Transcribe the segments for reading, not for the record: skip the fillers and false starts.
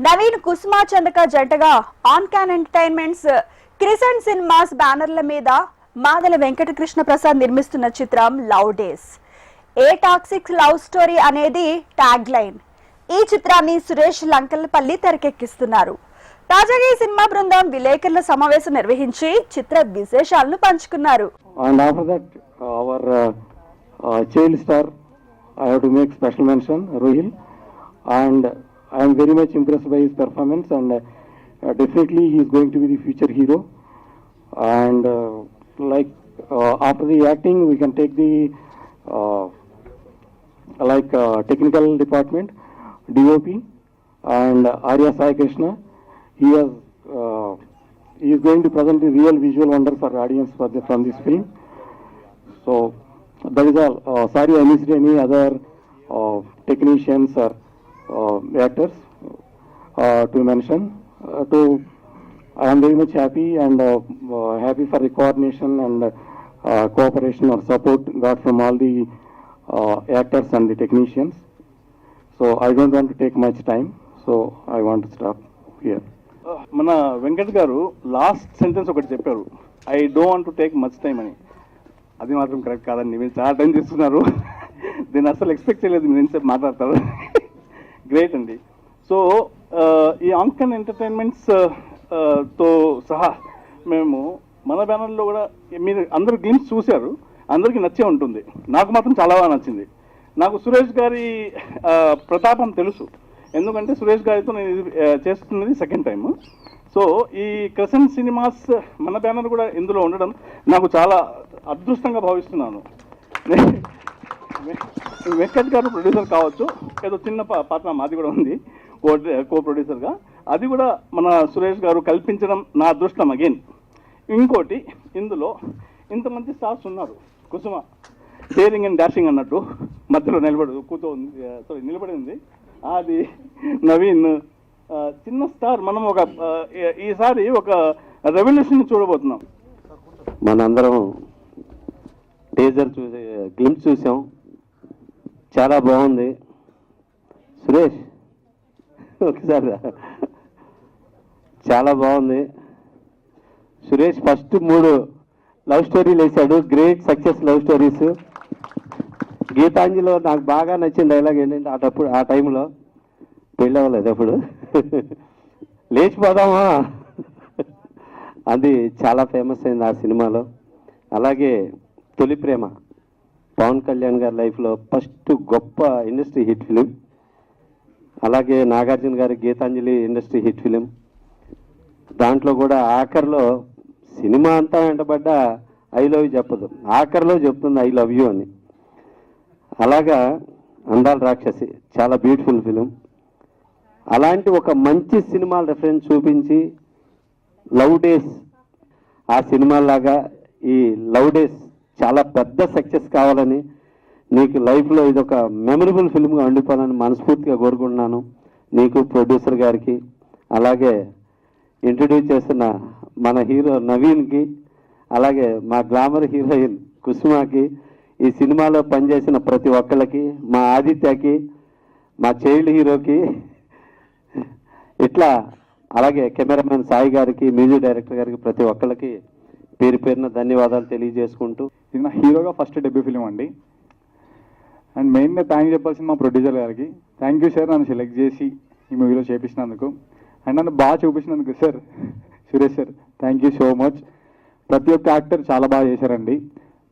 నవీన్ కుసుమా చందక జంటగా On Can Entertainments Crescent Cinemas బ్యానర్ల మీద మాదల వెంకటకృష్ణ ప్రసాద్ నిర్మిస్తున్న చిత్రం Love Days. A toxic love story అనేది ట్యాగ్ లైన్. ఈ చిత్రాన్ని సురేష్ లంకలపల్లి తెరకెక్కిస్తున్నారు. తాజాగా ఈ సినిమా బృందం విలేకరుల సమావేశం నిర్వహించి చిత్ర విశేషాలను పంచుకున్నారు. And after that, our child star, I have to make special mention, Rohil, and I am very much impressed by his performance, and definitely he is going to be the future hero. And after the acting, we can take the technical department, DOP, and Arya Sai Krishna. He is going to present the real visual wonder for the audience from this film. So that is all. Sorry, I missed any other technicians or actors to mention. I am very much happy and happy for the coordination and cooperation or support got from all the actors and the technicians. So I don't want to take much time. So I want to stop here. మన వెంకట్ గారు last sentence ఒకటి చెప్పారు, I don't want to take much time అని. అది మాత్రం correct కాదండి, మీరు చాలా టైం తీసుకున్నారు. దీన్ని అసలు ఎక్స్పెక్ట్ చేయలేదు మీరు ఎంతసేపు మాట్లాడతారు. గ్రేట్ అండి. సో ఈ ఆంకన్ ఎంటర్టైన్మెంట్స్ తో సహా మేము మన బ్యానర్లో కూడా మీరు అందరూ గేమ్స్ చూశారు, అందరికీ నచ్చే ఉంటుంది. నాకు మాత్రం చాలా బాగా నచ్చింది. నాకు సురేష్ గారి ప్రతాపం తెలుసు, ఎందుకంటే సురేష్ గారితో నేను చేస్తున్నది సెకండ్ టైం. సో ఈ క్రిసెంట్ సినిమాస్ మన బ్యానర్ కూడా ఇందులో ఉండడం నాకు చాలా అదృష్టంగా భావిస్తున్నాను. వెంకట్ గారు ప్రొడ్యూసర్ కావచ్చు, ఏదో చిన్న పాత్ర మాది కూడా ఉంది కో ప్రొడ్యూసర్గా, అది కూడా మన సురేష్ గారు కల్పించడం నా అదృష్టం అగైన్. ఇంకోటి, ఇందులో ఇంతమంది స్టార్స్ ఉన్నారు. కుసుమ డేరింగ్ అండ్ డాషింగ్ అన్నట్టు మధ్యలో నిలబడి ఉంది. అది నవీన్ చిన్న స్టార్. మనం ఈసారి ఒక రెవల్యూషన్ చూడబోతున్నాం. మనందరం టీజర్ గ్లింప్స్ చూసాం, చాలా బాగుంది. సురేష్ ఒకసారి చాలా బాగుంది. సురేష్ ఫస్ట్ 3 లవ్ స్టోరీలు వేశాడు, గ్రేట్ సక్సెస్ లవ్ స్టోరీస్. గీతాంజలిలో నాకు బాగా నచ్చిన డైలాగ్ ఏంటంటే, ఆ టైంలో పెళ్ళి అవ్వలేదు అప్పుడు, లేచిపోదామా, అది చాలా ఫేమస్ అయింది ఆ సినిమాలో. అలాగే తొలి ప్రేమ పవన్ కళ్యాణ్ గారి లైఫ్లో ఫస్ట్ గొప్ప ఇండస్ట్రీ హిట్ ఫిలిం. అలాగే నాగార్జున గారి గీతాంజలి ఇండస్ట్రీ హిట్ ఫిలిం. దాంట్లో కూడా ఆఖరిలో సినిమా అంతా వెంటబడ్డ ఐ లవ్ యూ చెప్పదు, ఆఖరిలో చెప్తుంది ఐ లవ్ యూ అని. అలాగా అందాల రాక్షసి చాలా బ్యూటిఫుల్ ఫిలిం. అలాంటి ఒక మంచి సినిమా రెఫరెన్స్ చూపించి లవ్ డేస్ ఆ సినిమాలాగా ఈ లవ్ డేస్ చాలా పెద్ద సక్సెస్ కావాలని, నీకు లైఫ్లో ఇదొక మెమరబుల్ ఫిల్మ్గా ఉండిపోవాలని మనస్ఫూర్తిగా కోరుకుంటున్నాను. నీకు, ప్రొడ్యూసర్ గారికి, అలాగే ఇంట్రడ్యూస్ చేస్తున్న మన హీరో నవీన్కి, అలాగే మా గ్లామర్ హీరోయిన్ కుసుమాకి, ఈ సినిమాలో పనిచేసిన ప్రతి ఒక్కళ్ళకి, మా ఆదిత్యకి, మా చైల్డ్ హీరోకి, ఇట్లా అలాగే కెమెరామెన్ సాయి గారికి, మ్యూజిక్ డైరెక్టర్ గారికి, ప్రతి ఒక్కళ్ళకి పేరు పేరున ధన్యవాదాలు తెలియజేసుకుంటూ, ఇది నా హీరోగా ఫస్ట్ డెబ్యూ ఫిలిం అండి. అండ్ మెయిన్గా థ్యాంక్ చెప్పాల్సింది మా ప్రొడ్యూసర్ గారికి. థ్యాంక్ యూ సార్, నన్ను సెలెక్ట్ చేసి ఈ మూవీలో చేపించినందుకు అండ్ నన్ను బాగా చూపించినందుకు సార్. Suresh sir, thank you so much. ప్రతి ఒక్క యాక్టర్ చాలా బాగా చేశారండి.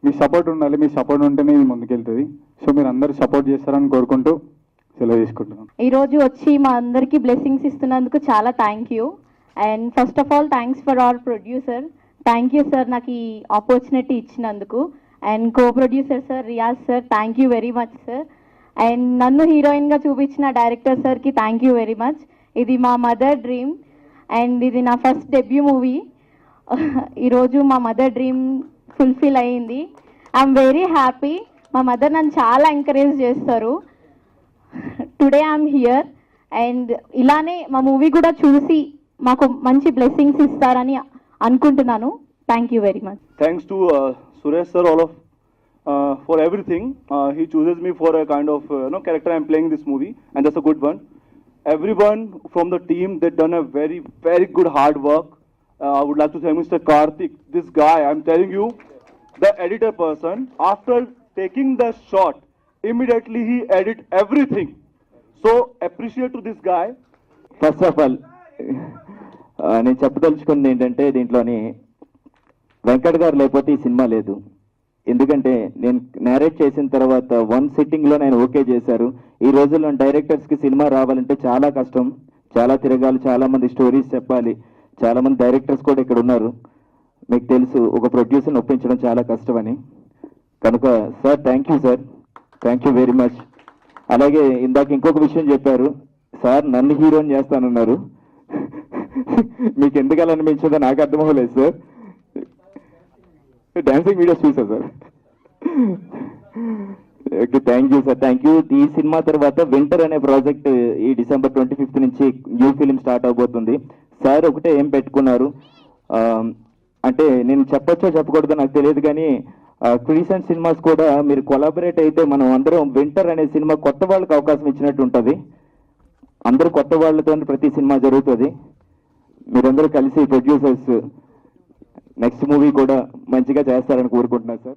మీ సపోర్ట్ ఉండాలి, మీ సపోర్ట్ ఉంటేనే ఇది ముందుకెళ్తుంది. సో మీరు అందరూ సపోర్ట్ చేస్తారని కోరుకుంటూ సెలవు తీసుకుంటున్నాను. ఈరోజు వచ్చి మా అందరికీ బ్లెస్సింగ్స్ ఇస్తున్నందుకు చాలా thank you. And first of all thanks for hour producer. Thank you sir, నాకు ఈ ఆపర్చునిటీ ఇచ్చినందుకు. And co producer sir Riyaz sir, thank you very much sir. And నన్ను హీరోయిన్గా చూపించిన డైరెక్టర్ సార్కి థ్యాంక్ యూ వెరీ మచ్. ఇది మా మదర్ డ్రీమ్ అండ్ ఇది నా ఫస్ట్ డెబ్యూ మూవీ. ఈరోజు మా మదర్ డ్రీమ్ ఫుల్ఫిల్ అయ్యింది. I'm very happy. మా మదర్ నన్ను చాలా ఎంకరేజ్ చేస్తారు. టుడే ఐఎమ్ హియర్ అండ్ ఇలానే మా మూవీ కూడా చూసి మాకు మంచి బ్లెస్సింగ్స్ ఇస్తారని అనుకుంటున్నాను. Thank you very much. Thanks to Suresh sir all of for everything. He chooses me for a kind of character I'm playing this movie, and that's a good one. everyone from the team, they've done a very, very good hard work. I would like to thank Mr. Karthik. This guy, I'm telling you, the editor person, after taking the shot, immediately he edit everything. So appreciate to this guy. First of all నేను చెప్పదలుచుకుంది ఏంటంటే దీంట్లోని వెంకట్ గారు లేకపోతే ఈ cinema లేదు. ఎందుకంటే నేను నేరేట్ చేసిన తర్వాత 1 సిట్టింగ్లో నేను ఓకే చేశారు. ఈ రోజుల్లో డైరెక్టర్స్కి సినిమా రావాలంటే చాలా కష్టం, చాలా తిరగాలి, చాలా మంది స్టోరీస్ చెప్పాలి, చాలా మంది డైరెక్టర్స్ కూడా ఇక్కడ ఉన్నారు. మీకు తెలుసు ఒక ప్రొడ్యూసర్ని ఒప్పించడం చాలా కష్టమని. కనుక sir thank you sir, thank you very much. అలాగే ఇందాక ఇంకొక విషయం చెప్పారు సార్, నన్ను హీరోని చేస్తానన్నారు. మీకు ఎందుకు అలా అనిపించిందో నాకు అర్థం అవ్వలేదు సార్. డాన్సింగ్ వీడియోస్ చూసా sir. Okay thank you sir, thank you. ఈ సినిమా తర్వాత వింటర్ అనే ప్రాజెక్ట్ ఈ December 25th నుంచి న్యూ ఫిలిం స్టార్ట్ అవబోతుంది. సార్ ఒకటే ఏం పెట్టుకున్నారు అంటే నేను చెప్పొచ్చో చెప్పకూడదో నాకు తెలియదు, కానీ క్రీసెంట్ సినిమాస్ కూడా మీరు కొలాబరేట్ అయితే మనం అందరం వింటర్ అనే సినిమా కొత్త వాళ్ళకి అవకాశం ఇచ్చినట్టు ఉంటుంది. అందరూ కొత్త వాళ్ళతో ప్రతి సినిమా జరుగుతుంది. మీరందరూ కలిసి ప్రొడ్యూసర్స్ నెక్స్ట్ మూవీ కూడా మంచిగా చేస్తారని కోరుకుంటున్నాను సార్.